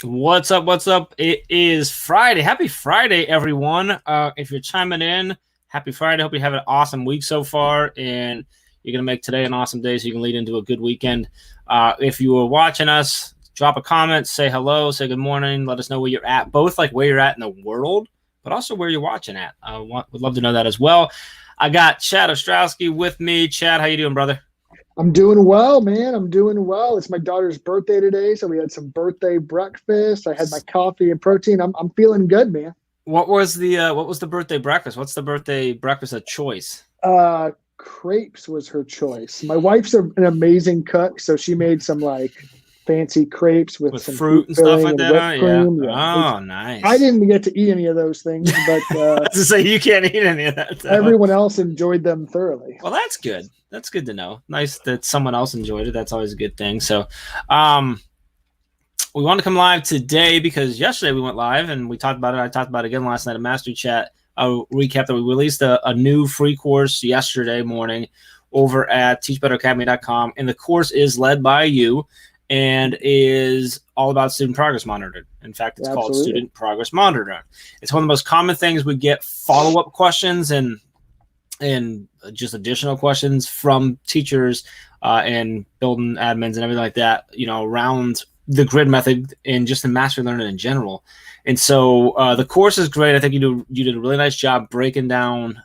What's up? What's up? It is Friday. Happy Friday, everyone. If you're chiming in, happy Friday. Hope you have an awesome week so far, and you're going to make today an awesome day so you can lead into a good weekend. If you are watching us, drop a comment, say hello, say good morning, let us know where you're at, both like where you're at in the world, but also where you're watching at. Would love to know that as well. I got Chad Ostrowski with me. Chad, how you doing, brother? I'm doing well, man. I'm doing well. It's my daughter's birthday today, so we had some birthday breakfast. I had my coffee and protein. I'm feeling good, man. What was the birthday breakfast? What's the birthday breakfast of choice? Crepes was her choice. My wife's an amazing cook, so she made some like fancy crepes with some fruit and stuff like that. Whipped cream. Yeah. Oh, nice. I didn't get to eat any of those things, but to say you can't eat any of that. Everyone else enjoyed them thoroughly. Well, that's good. That's good to know. Nice that someone else enjoyed it. That's always a good thing. So, we want to come live today because yesterday we went live and we talked about it. I talked about it again last night at Mastery Chat. I'll recap that we released a new free course yesterday morning over at teachbetteracademy.com, and the course is led by you and is all about student progress monitoring. In fact, it's called Student Progress Monitoring. It's one of the most common things we get follow-up questions and just additional questions from teachers and building admins and everything like that, around the grid method and just the mastery learning in general. And so the course is great. I think you did a really nice job breaking down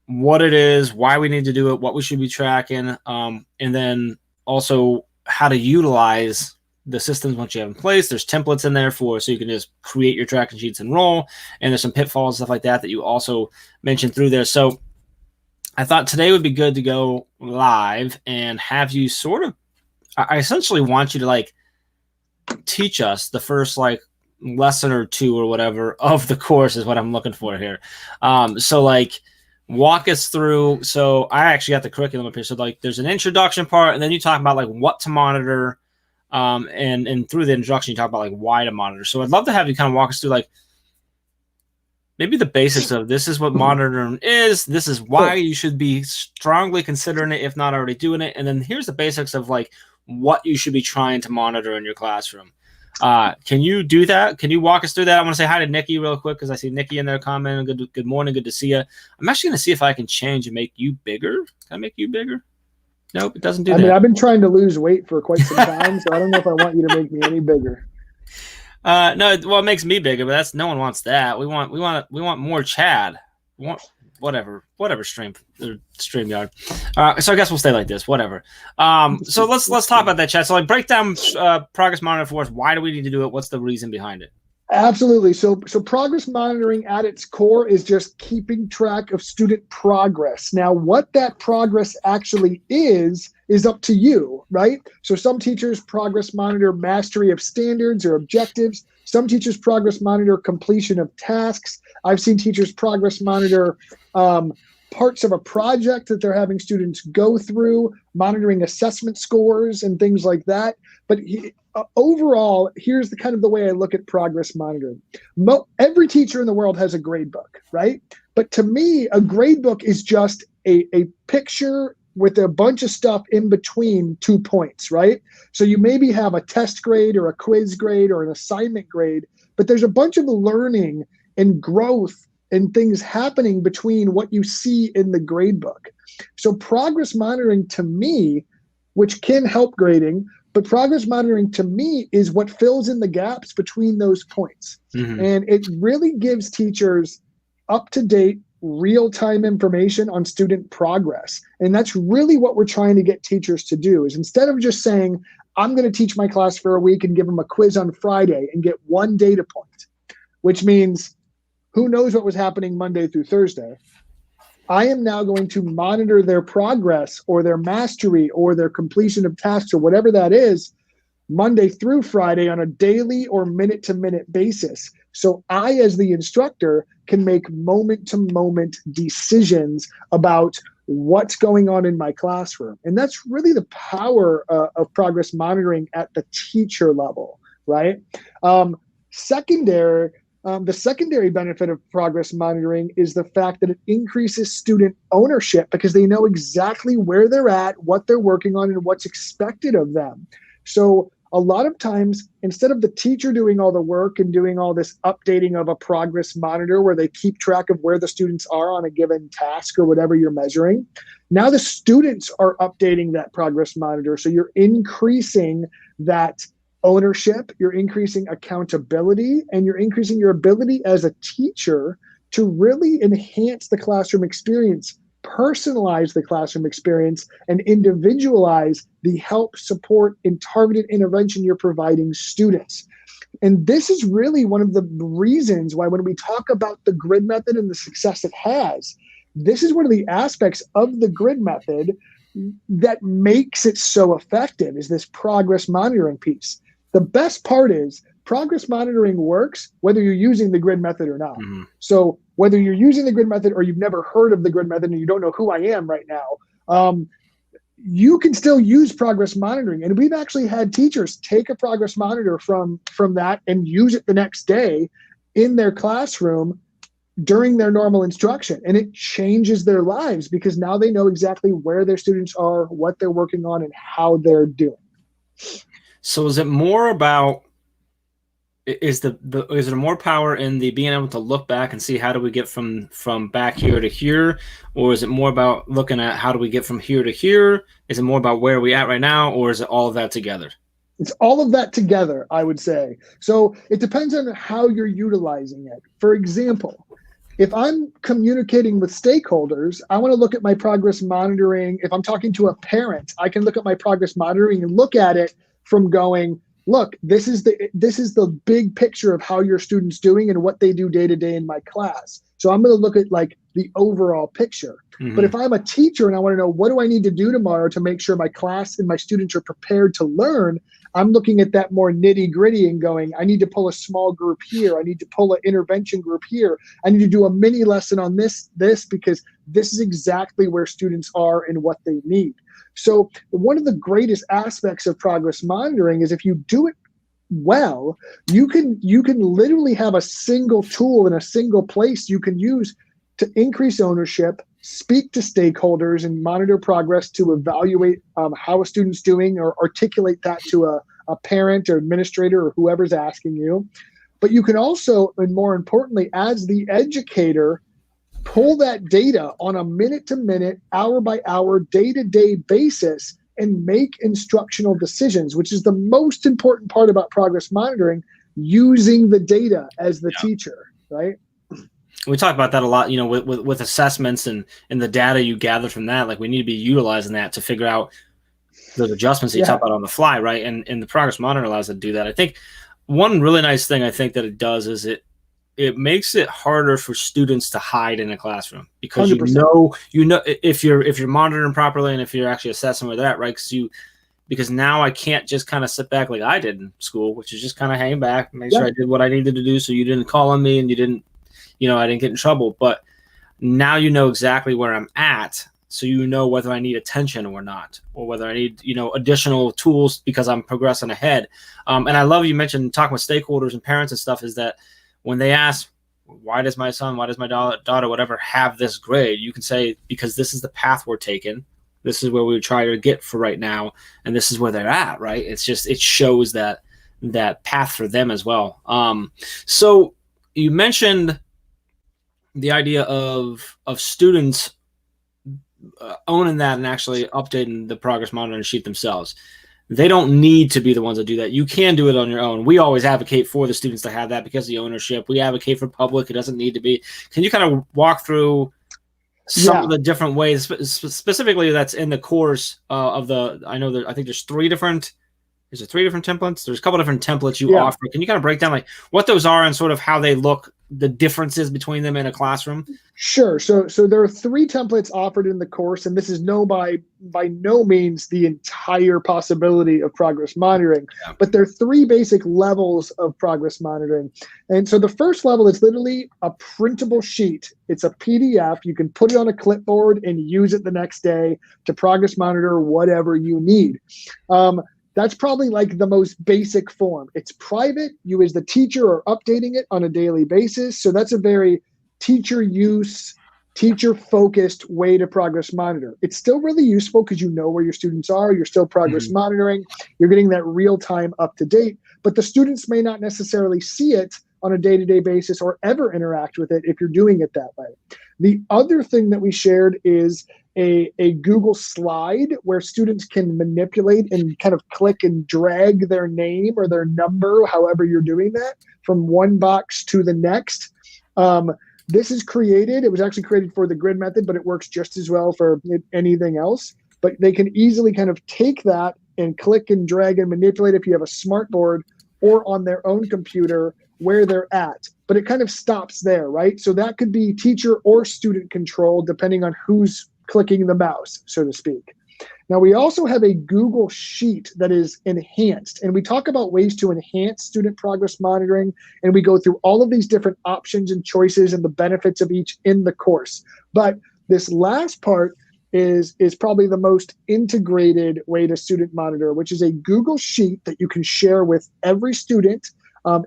what it is, why we need to do it, what we should be tracking, and then also how to utilize the systems once you have in place. There's templates in there so you can just create your tracking sheets and roll. And there's some pitfalls, stuff like that you also mentioned through there. So I thought today would be good to go live and have you I essentially want you to teach us the first lesson or two or whatever of the course is what I'm looking for here. Walk us through. So I actually got the curriculum up here. So there's an introduction part, and then you talk about what to monitor. And through the introduction, you talk about why to monitor. So I'd love to have you kind of walk us through maybe the basics of this is what monitoring is. This is why you should be strongly considering it, if not already doing it. And then here's the basics of what you should be trying to monitor in your classroom. Can you do that? Can you walk us through that? I want to say hi to Nikki real quick because I see Nikki in there commenting. Good morning. Good to see you. I'm actually going to see if I can change and make you bigger. Can I make you bigger? Nope, it doesn't do that. I mean, I've been trying to lose weight for quite some time, so I don't know if I want you to make me any bigger. No, well, it makes me bigger, but no one wants that. We want more Chad. We want whatever StreamYard. So I guess we'll stay like this. Whatever. So let's talk about that, Chad. So break down progress monitoring for us. Why do we need to do it? What's the reason behind it? Absolutely. So progress monitoring at its core is just keeping track of student progress. Now, what that progress actually is up to you, right? So some teachers progress monitor mastery of standards or objectives. Some teachers progress monitor completion of tasks. I've seen teachers progress monitor parts of a project that they're having students go through, monitoring assessment scores and things like that. But overall, here's the way I look at progress monitoring. Every teacher in the world has a grade book, right? But to me, a grade book is just a picture with a bunch of stuff in between 2 points, right? So you maybe have a test grade or a quiz grade or an assignment grade, but there's a bunch of learning and growth and things happening between what you see in the grade book. So progress monitoring to me, which can help grading, but progress monitoring to me is what fills in the gaps between those points. Mm-hmm. And it really gives teachers up-to-date, real-time information on student progress. And that's really what we're trying to get teachers to do, is instead of just saying, I'm going to teach my class for a week and give them a quiz on Friday and get one data point, which means who knows what was happening Monday through Thursday. I am now going to monitor their progress or their mastery or their completion of tasks or whatever that is Monday through Friday on a daily or minute-to-minute basis. So I, as the instructor, can make moment-to-moment decisions about what's going on in my classroom. And that's really the power of progress monitoring at the teacher level, right? Secondary The secondary benefit of progress monitoring is the fact that it increases student ownership because they know exactly where they're at, what they're working on, and what's expected of them. So a lot of times, instead of the teacher doing all the work and doing all this updating of a progress monitor where they keep track of where the students are on a given task or whatever you're measuring, now the students are updating that progress monitor. So you're increasing that ownership, you're increasing accountability, and you're increasing your ability as a teacher to really enhance the classroom experience, personalize the classroom experience, and individualize the help, support, and targeted intervention you're providing students. And this is really one of the reasons why when we talk about the grid method and the success it has, this is one of the aspects of the grid method that makes it so effective, is this progress monitoring piece. The best part is progress monitoring works whether you're using the grid method or not. Mm-hmm. So whether you're using the grid method or you've never heard of the grid method and you don't know who I am right now, you can still use progress monitoring. And we've actually had teachers take a progress monitor from that and use it the next day in their classroom during their normal instruction. And it changes their lives because now they know exactly where their students are, what they're working on, and how they're doing. So is it more about, is there more power in the being able to look back and see how do we get from back here to here, or is it more about looking at how do we get from here to here? Is it more about where are we at right now, or is it all of that together? It's all of that together, I would say. So it depends on how you're utilizing it. For example, if I'm communicating with stakeholders, I want to look at my progress monitoring. If I'm talking to a parent, I can look at my progress monitoring and look at it from going, look, this is the big picture of how your student's doing and what they do day to day in my class. So I'm going to look at like the overall picture. Mm-hmm. But if I'm a teacher and I want to know what do I need to do tomorrow to make sure my class and my students are prepared to learn, I'm looking at that more nitty gritty and going, I need to pull a small group here. I need to pull an intervention group here. I need to do a mini lesson on this because this is exactly where students are and what they need. So one of the greatest aspects of progress monitoring is if you do it well, you can literally have a single tool in a single place you can use to increase ownership, speak to stakeholders, and monitor progress to evaluate how a student's doing or articulate that to a parent or administrator or whoever's asking you. But you can also, and more importantly, as the educator, pull that data on a minute-to-minute, hour-by-hour, day-to-day basis and make instructional decisions, which is the most important part about progress monitoring, using the data as the teacher, right? We talk about that a lot, with assessments and the data you gather from that. Like we need to be utilizing that to figure out those adjustments that you talk about on the fly, right? And the progress monitor allows us to do that. I think one really nice thing I think that it does is it makes it harder for students to hide in a classroom because 100%. you know if you're monitoring properly and if you're actually assessing where they're at, right? Because now I can't just kind of sit back like I did in school, which is just kind of hang back, make sure I did what I needed to do, so you didn't call on me and you didn't. I didn't get in trouble, but now you know exactly where I'm at. So you know whether I need attention or not, or whether I need, additional tools because I'm progressing ahead. And I love you mentioned talking with stakeholders and parents and stuff is that when they ask, why does my son, why does my daughter, whatever, have this grade? You can say, because this is the path we're taking. This is where we try to get for right now. And this is where they're at, right? It's just, it shows that path for them as well. So you mentioned the idea of students owning that and actually updating the progress monitoring sheet themselves. They don't need to be the ones that do that. You can do it on your own. We always advocate for the students to have that because of the ownership. We advocate for public. It doesn't need to be. Can you kind of walk through some of the different ways, specifically that's in the course of the, I think there's three different templates? There's a couple different templates you offer. Can you kind of break down like what those are and sort of how they look, the differences between them in a classroom? Sure. So there are three templates offered in the course, and this is by no means the entire possibility of progress monitoring, but there are three basic levels of progress monitoring. And so the first level is literally a printable sheet. It's a PDF. You can put it on a clipboard and use it the next day to progress monitor whatever you need. That's probably like the most basic form. It's private. You as the teacher are updating it on a daily basis. So that's a very teacher use, teacher focused way to progress monitor. It's still really useful because you know where your students are. You're still progress monitoring. You're getting that real time up to date, but the students may not necessarily see it on a day-to-day basis or ever interact with it if you're doing it that way. The other thing that we shared is a Google slide where students can manipulate and kind of click and drag their name or their number, however you're doing that, from one box to the next. This is created. It was actually created for the grid method, but it works just as well for anything else. But they can easily kind of take that and click and drag and manipulate if you have a smart board or on their own computer where they're at. But it kind of stops there, right? So that could be teacher or student control, depending on who's clicking the mouse, so to speak. Now, we also have a Google Sheet that is enhanced, and we talk about ways to enhance student progress monitoring, and we go through all of these different options and choices and the benefits of each in the course. But this last part is probably the most integrated way to student monitor, which is a Google Sheet that you can share with every student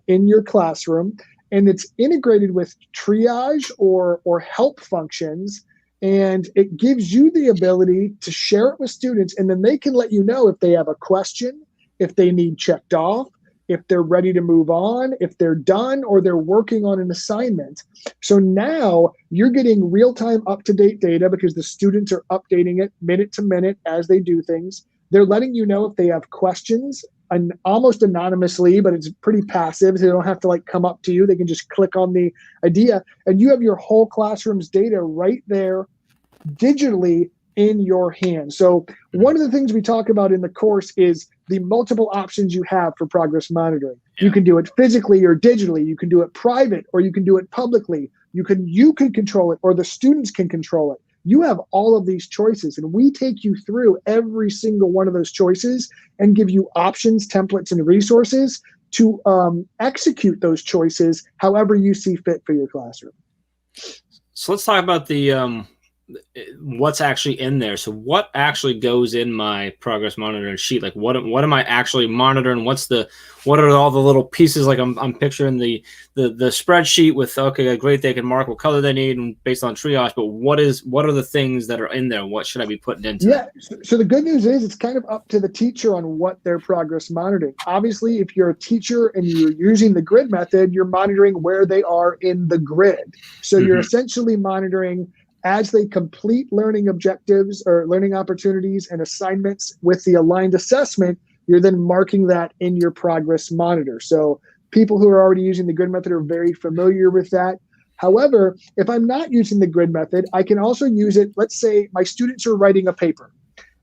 in your classroom, and it's integrated with triage or help functions. And it gives you the ability to share it with students, and then they can let you know if they have a question, if they need checked off, if they're ready to move on, if they're done, or they're working on an assignment. So now you're getting real-time up-to-date data because the students are updating it minute to minute as they do things. They're letting you know if they have questions, and almost anonymously, but it's pretty passive. They don't have to like come up to you. They can just click on the idea, and you have your whole classroom's data right there digitally in your hand. So one of the things we talk about in the course is the multiple options you have for progress monitoring. You can do it physically or digitally. You can do it private or you can do it publicly. You can control it or the students can control it. You have all of these choices, and we take you through every single one of those choices and give you options, templates, and resources to execute those choices however you see fit for your classroom. So let's talk about the what's actually in there. So what actually goes in my progress monitoring sheet? Like what am I actually monitoring? What are all the little pieces? Like I'm picturing the spreadsheet with, okay, great, they can mark what color they need and based on triage, but what are the things that are in there? What should I be putting into it? So the good news is it's kind of up to the teacher on what their progress monitoring. Obviously, if you're a teacher and you're using the grid method, you're monitoring where they are in the grid. So you're essentially monitoring as they complete learning objectives or learning opportunities and assignments with the aligned assessment. You're then marking that in your progress monitor. So people who are already using the grid method are very familiar with that. However, if I'm not using the grid method, I can also use it. Let's say my students are writing a paper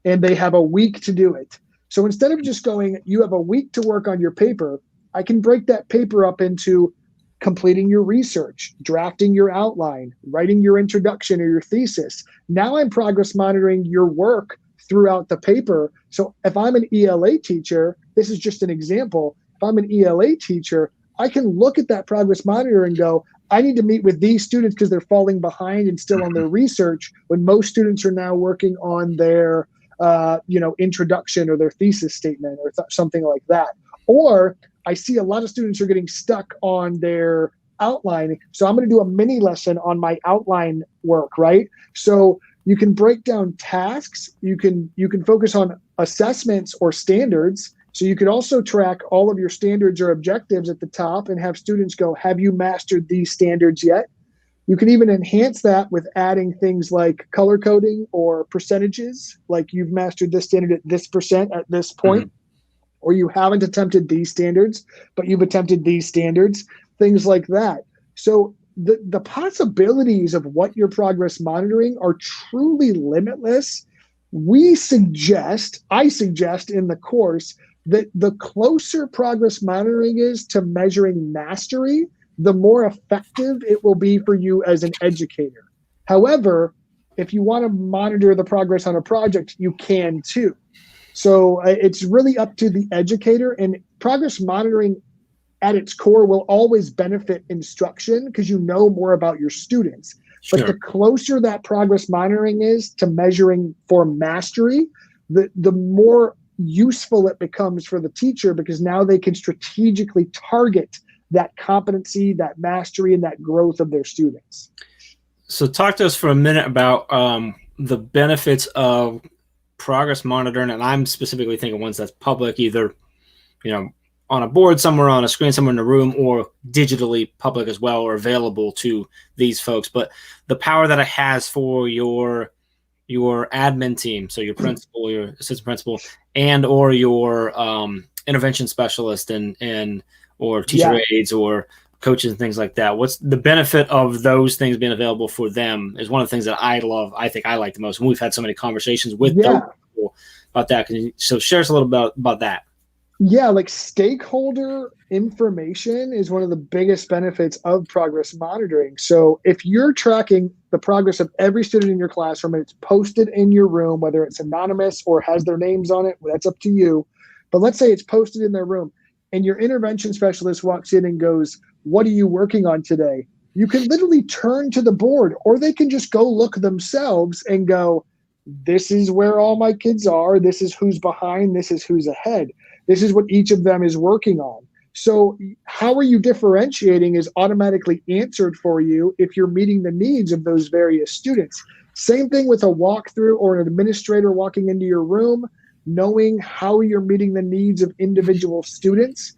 and they have a week to do it. So instead of just going, you have a week to work on your paper, I can break that paper up into completing your research, drafting your outline, writing your introduction or your thesis. Now I'm progress monitoring your work throughout the paper. So if I'm an ELA teacher, this is just an example. If I'm an ELA teacher, I can look at that progress monitor and go, I need to meet with these students because they're falling behind and still on their research, when most students are now working on their introduction or their thesis statement or something like that. Or I see a lot of students are getting stuck on their outline. So I'm going to do a mini lesson on my outline work, right? So you can break down tasks. You can focus on assessments or standards. So you can also track all of your standards or objectives at the top and have students go, have you mastered these standards yet? You can even enhance that with adding things like color coding or percentages, like you've mastered this standard at this percent at this point. Or you haven't attempted these standards, but you've attempted these standards, things like that. So the possibilities of what you're progress monitoring are truly limitless. I suggest in the course that the closer progress monitoring is to measuring mastery, the more effective it will be for you as an educator. However, if you want to monitor the progress on a project, you can too. So it's really up to the educator, and progress monitoring at its core will always benefit instruction because you know more about your students. Sure. But the closer that progress monitoring is to measuring for mastery, the more useful it becomes for the teacher, because now they can strategically target that competency, that mastery, and that growth of their students. So talk to us for a minute about the benefits of progress monitoring, and I'm specifically thinking ones that's public, either on a board somewhere, on a screen somewhere in the room, or digitally public as well, or available to these folks. But the power that it has for your admin team, so your principal, your assistant principal, and or your intervention specialist and or teacher aides or coaches and things like that. What's the benefit of those things being available for them is one of the things that I love. I think I like the most. And we've had so many conversations with those people about that. So share us a little bit about that. Yeah, like stakeholder information is one of the biggest benefits of progress monitoring. So if you're tracking the progress of every student in your classroom and it's posted in your room, whether it's anonymous or has their names on it, that's up to you. But let's say it's posted in their room and your intervention specialist walks in and goes, "What are you working on today?" You can literally turn to the board, or they can just go look themselves and go, "This is where all my kids are. This is who's behind. This is who's ahead. This is what each of them is working on." So how are you differentiating is automatically answered for you if you're meeting the needs of those various students. Same thing with a walkthrough or an administrator walking into your room, knowing how you're meeting the needs of individual students.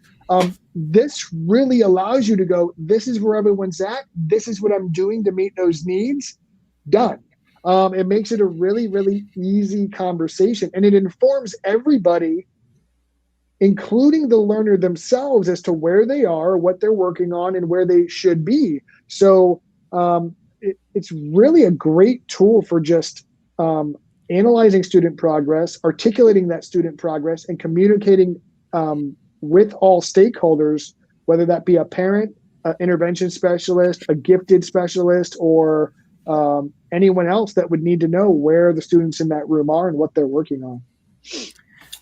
This really allows you to go, this is where everyone's at. This is what I'm doing to meet those needs. Done. It makes it a really, really easy conversation, and it informs everybody, including the learner themselves, as to where they are, what they're working on, and where they should be. So it's really a great tool for just analyzing student progress, articulating that student progress, and communicating with all stakeholders, whether that be a parent, an intervention specialist, a gifted specialist, or anyone else that would need to know where the students in that room are and what they're working on.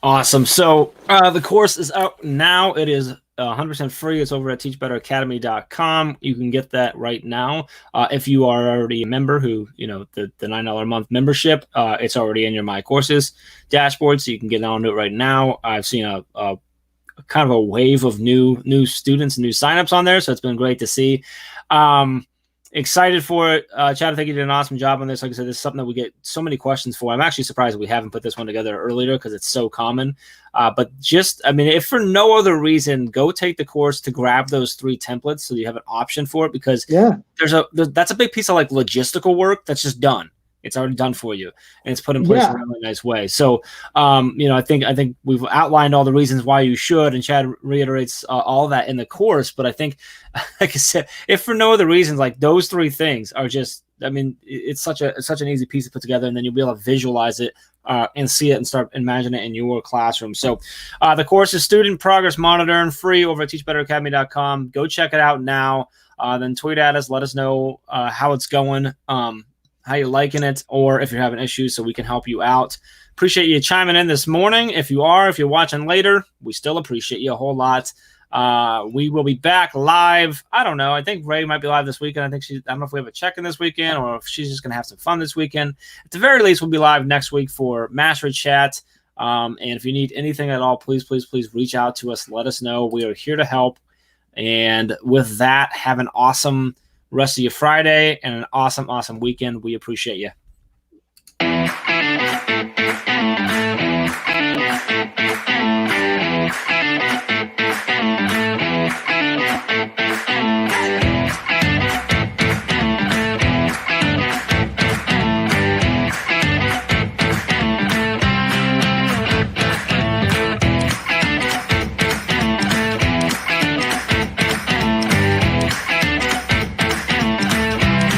Awesome. So the course is out now. It is 100% free. It's over at teachbetteracademy.com. You can get that right now. If you are already a member who, the $9 a month membership, it's already in your My Courses dashboard, so you can get onto it right now. I've seen a kind of a wave of new students and new signups on there, so it's been great to see. Excited for it. Chad, I think you did an awesome job on this. Like I said, this is something that we get so many questions for. I'm actually surprised we haven't put this one together earlier because it's so common. But if for no other reason, go take the course to grab those 3 templates so you have an option for it, because that's a big piece of like logistical work that's just done. It's already done for you, and it's put in place in a really nice way. So, I think we've outlined all the reasons why you should, and Chad reiterates all that in the course. But I think, like I said, if for no other reasons, like those 3 things are just, it's such an easy piece to put together, and then you'll be able to visualize it and see it and start imagining it in your classroom. So, the course is Student Progress Monitoring, free over at teachbetteracademy.com. Go check it out now. Then tweet at us, let us know how it's going. How you're liking it, or if you're having issues, so we can help you out. Appreciate you chiming in this morning. If you're watching later, we still appreciate you a whole lot. We will be back live. I don't know. I think Ray might be live this weekend. I don't know if we have a check-in this weekend or if she's just going to have some fun this weekend. At the very least, we'll be live next week for Master Chat. And if you need anything at all, please reach out to us. Let us know. We are here to help. And with that, have an awesome rest of your Friday and an awesome weekend. We appreciate you.